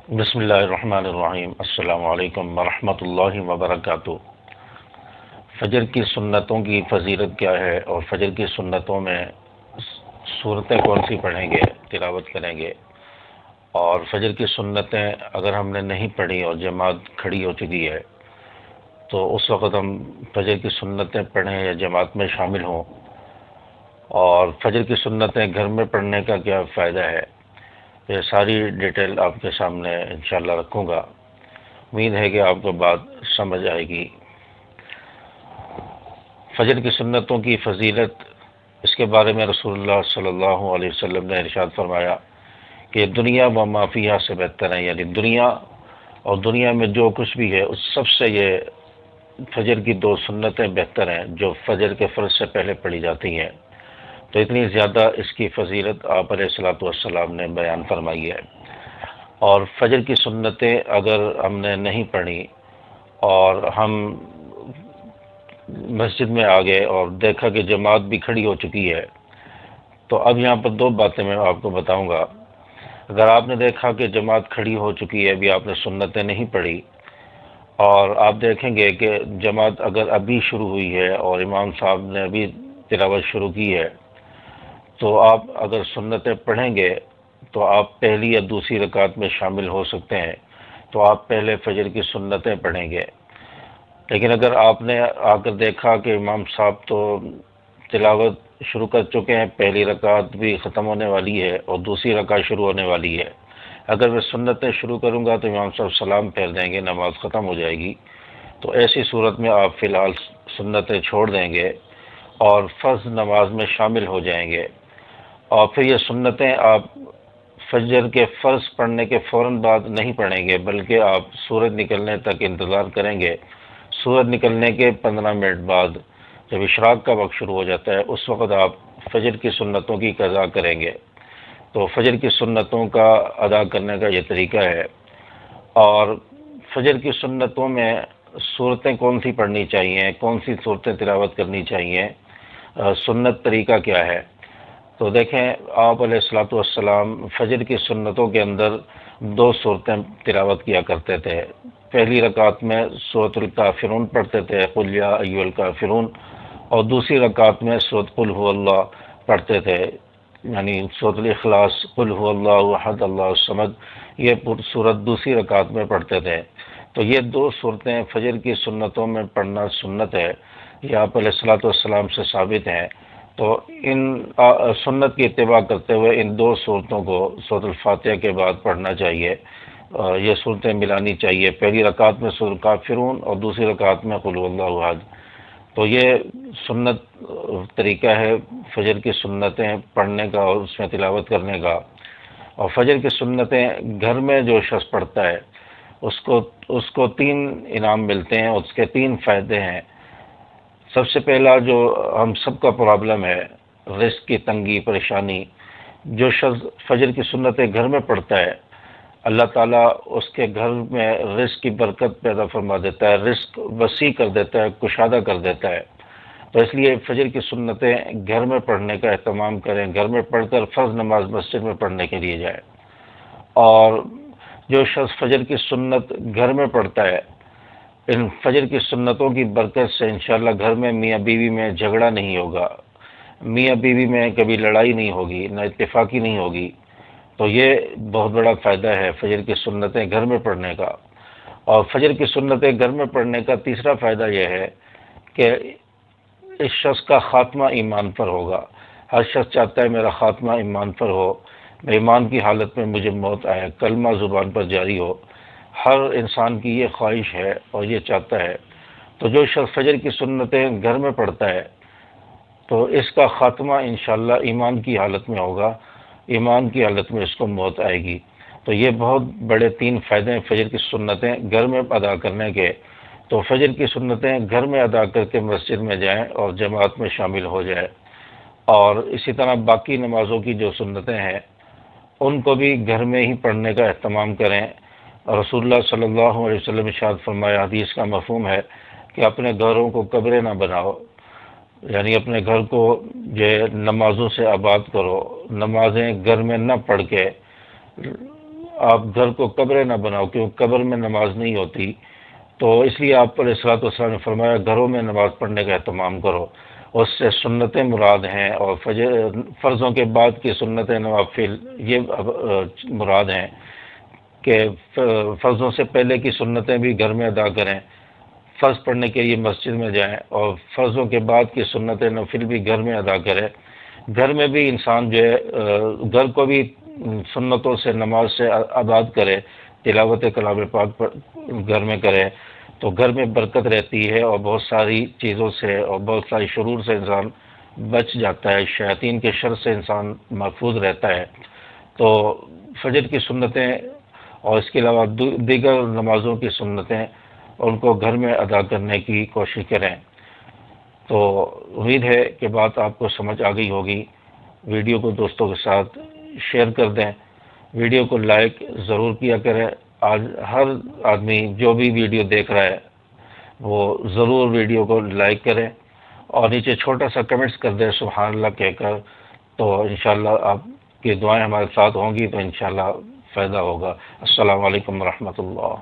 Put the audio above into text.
بسم اللہ الرحمن الرحیم۔ السلام علیکم ورحمۃ اللہ وبرکاتہ۔ فجر کی سنتوں کی فضیلت کیا ہے اور فجر کی سنتوں میں صورتیں کون سی پڑھیں گے، تلاوت کریں گے، اور فجر کی سنتیں اگر ہم نے نہیں پڑھی اور جماعت کھڑی ہو چکی ہے تو اس وقت ہم فجر کی سنتیں پڑھیں یا جماعت میں شامل ہوں، اور فجر کی سنتیں گھر میں پڑھنے کا کیا فائدہ ہے، یہ ساری ڈیٹیل آپ کے سامنے انشاءاللہ رکھوں گا۔ امید ہے کہ آپ کو بات سمجھ آئے گی۔ فجر کی سنتوں کی فضیلت، اس کے بارے میں رسول اللہ صلی اللہ علیہ وسلم نے ارشاد فرمایا کہ دنیا و ما فیہا سے بہتر ہے، یعنی دنیا اور دنیا میں جو کچھ بھی ہے اس سب سے یہ فجر کی دو سنتیں بہتر ہیں جو فجر کے فرض سے پہلے پڑھی جاتی ہیں۔ تو اتنی زیادہ اس کی فضیلت آپ علیہ الصلوۃ والسلام نے بیان فرمائی ہے۔ اور فجر کی سنتیں اگر ہم نے نہیں پڑھی اور ہم مسجد میں آ گئے اور دیکھا کہ جماعت بھی کھڑی ہو چکی ہے، تو اب یہاں پر دو باتیں میں آپ کو بتاؤں گا۔ اگر آپ نے دیکھا کہ جماعت کھڑی ہو چکی ہے، ابھی آپ نے سنتیں نہیں پڑھی، اور آپ دیکھیں گے کہ جماعت اگر ابھی شروع ہوئی ہے اور امام صاحب نے ابھی تلاوت شروع کی ہے، تو آپ اگر سنتیں پڑھیں گے تو آپ پہلی یا دوسری رکعت میں شامل ہو سکتے ہیں، تو آپ پہلے فجر کی سنتیں پڑھیں گے۔ لیکن اگر آپ نے آ کر دیکھا کہ امام صاحب تو تلاوت شروع کر چکے ہیں، پہلی رکعت بھی ختم ہونے والی ہے اور دوسری رکعت شروع ہونے والی ہے، اگر میں سنتیں شروع کروں گا تو امام صاحب سلام پھیر دیں گے، نماز ختم ہو جائے گی، تو ایسی صورت میں آپ فی الحال سنتیں چھوڑ دیں گے اور فرض نماز میں شامل ہو جائیں گے۔ اور پھر یہ سنتیں آپ فجر کے فرض پڑھنے کے فوراً بعد نہیں پڑھیں گے، بلکہ آپ سورج نکلنے تک انتظار کریں گے۔ سورج نکلنے کے 15 منٹ بعد جب اشراق کا وقت شروع ہو جاتا ہے، اس وقت آپ فجر کی سنتوں کی قضا کریں گے۔ تو فجر کی سنتوں کا ادا کرنے کا یہ طریقہ ہے۔ اور فجر کی سنتوں میں صورتیں کون سی پڑھنی چاہیے، کون سی صورتیں تلاوت کرنی چاہیے، سنت طریقہ کیا ہے؟ تو دیکھیں، آپ علیہ الصلوۃ والسلام فجر کی سنتوں کے اندر دو صورتیں تلاوت کیا کرتے تھے۔ پہلی رکعت میں سورۃ الکافرون پڑھتے تھے، قل یا ایھا الکافرون، اور دوسری رکعت میں سورۃ قل ھو اللہ پڑھتے تھے، یعنی سورۃ الاخلاص، قل ھو اللہ احد اللہ الصمد، یہ سورت دوسری رکعت میں پڑھتے تھے۔ تو یہ دو صورتیں فجر کی سنتوں میں پڑھنا سنت ہے، یہ آپ علیہ الصلوۃ والسلام سے ثابت ہیں۔ تو ان سنت کی اتباع کرتے ہوئے ان دو صورتوں کو سورۃ الفاتحہ کے بعد پڑھنا چاہیے، یہ صورتیں ملانی چاہیے، پہلی رکعت میں سورۃ الکافرون اور دوسری رکعت میں قل ھو اللہ احد۔ تو یہ سنت طریقہ ہے فجر کی سنتیں پڑھنے کا اور اس میں تلاوت کرنے کا۔ اور فجر کی سنتیں گھر میں جو شخص پڑھتا ہے اس کو 3 انعام ملتے ہیں، اس کے 3 فائدے ہیں۔ سب سے پہلا جو ہم سب کا پرابلم ہے، رزق کی تنگی، پریشانی، جو شخص فجر کی سنتیں گھر میں پڑھتا ہے، اللہ تعالیٰ اس کے گھر میں رزق کی برکت پیدا فرما دیتا ہے، رزق وسیع کر دیتا ہے، کشادہ کر دیتا ہے۔ تو اس لیے فجر کی سنتیں گھر میں پڑھنے کا اہتمام کریں، گھر میں پڑھ کر فرض نماز مسجد میں پڑھنے کے لیے جائیں۔ اور جو شخص فجر کی سنت گھر میں پڑھتا ہے، ان فجر کی سنتوں کی برکت سے انشاءاللہ گھر میں میاں بیوی میں جھگڑا نہیں ہوگا، میاں بیوی میں کبھی لڑائی نہیں ہوگی، نہ اتفاقی نہیں ہوگی۔ تو یہ بہت بڑا فائدہ ہے فجر کی سنتیں گھر میں پڑھنے کا۔ اور فجر کی سنتیں گھر میں پڑھنے کا تیسرا فائدہ یہ ہے کہ اس شخص کا خاتمہ ایمان پر ہوگا۔ ہر شخص چاہتا ہے میرا خاتمہ ایمان پر ہو، ایمان کی حالت میں مجھے موت آئے، کلمہ زبان پر جاری ہو، ہر انسان کی یہ خواہش ہے اور یہ چاہتا ہے۔ تو جو شخص فجر کی سنتیں گھر میں پڑھتا ہے تو اس کا خاتمہ انشاءاللہ ایمان کی حالت میں ہوگا، ایمان کی حالت میں اس کو موت آئے گی۔ تو یہ بہت بڑے 3 فائدے ہیں فجر کی سنتیں گھر میں ادا کرنے کے۔ تو فجر کی سنتیں گھر میں ادا کر کے مسجد میں جائیں اور جماعت میں شامل ہو جائیں۔ اور اسی طرح باقی نمازوں کی جو سنتیں ہیں ان کو بھی گھر میں ہی پڑھنے کا اہتمام کریں۔ رسول اللہ صلی اللہ علیہ وسلم ارشاد فرمایا، حدیث کا مفہوم ہے کہ اپنے گھروں کو قبریں نہ بناؤ، یعنی اپنے گھر کو نمازوں سے آباد کرو، نمازیں گھر میں نہ پڑھ کے آپ گھر کو قبر نہ بناؤ، کیونکہ قبر میں نماز نہیں ہوتی، تو اس لیے آپ پر الصلوۃ والسلام نے فرمایا گھروں میں نماز پڑھنے کا اہتمام کرو، اس سے سنتیں مراد ہیں، اور فرضوں کے بعد کی سنت نوافل یہ مراد ہیں کہ فرضوں سے پہلے کی سنتیں بھی گھر میں ادا کریں، فرض پڑھنے کے لیے مسجد میں جائیں، اور فرضوں کے بعد کی سنت نوافل بھی گھر میں ادا کریں۔ گھر میں بھی انسان جو ہے گھر کو بھی سنتوں سے نماز سے آباد کرے، تلاوت کلام پاک پر گھر میں کرے تو گھر میں برکت رہتی ہے، اور بہت ساری چیزوں سے اور بہت ساری شرور سے انسان بچ جاتا ہے، شیاطین کے شر سے انسان محفوظ رہتا ہے۔ تو فجر کی سنتیں اور اس کے علاوہ دیگر نمازوں کی سنتیں ان کو گھر میں ادا کرنے کی کوشش کریں۔ تو امید ہے کہ بات آپ کو سمجھ آ گئی ہوگی۔ ویڈیو کو دوستوں کے ساتھ شیئر کر دیں، ویڈیو کو لائک ضرور کیا کریں۔ آج ہر آدمی جو بھی ویڈیو دیکھ رہا ہے وہ ضرور ویڈیو کو لائک کریں، اور نیچے چھوٹا سا کمنٹس کر دیں سبحان اللہ کہہ کر، تو انشاءاللہ آپ کی دعائیں ہمارے ساتھ ہوں گی تو انشاءاللہ فائدہ ہوگا۔ السلام علیکم ورحمۃ اللہ۔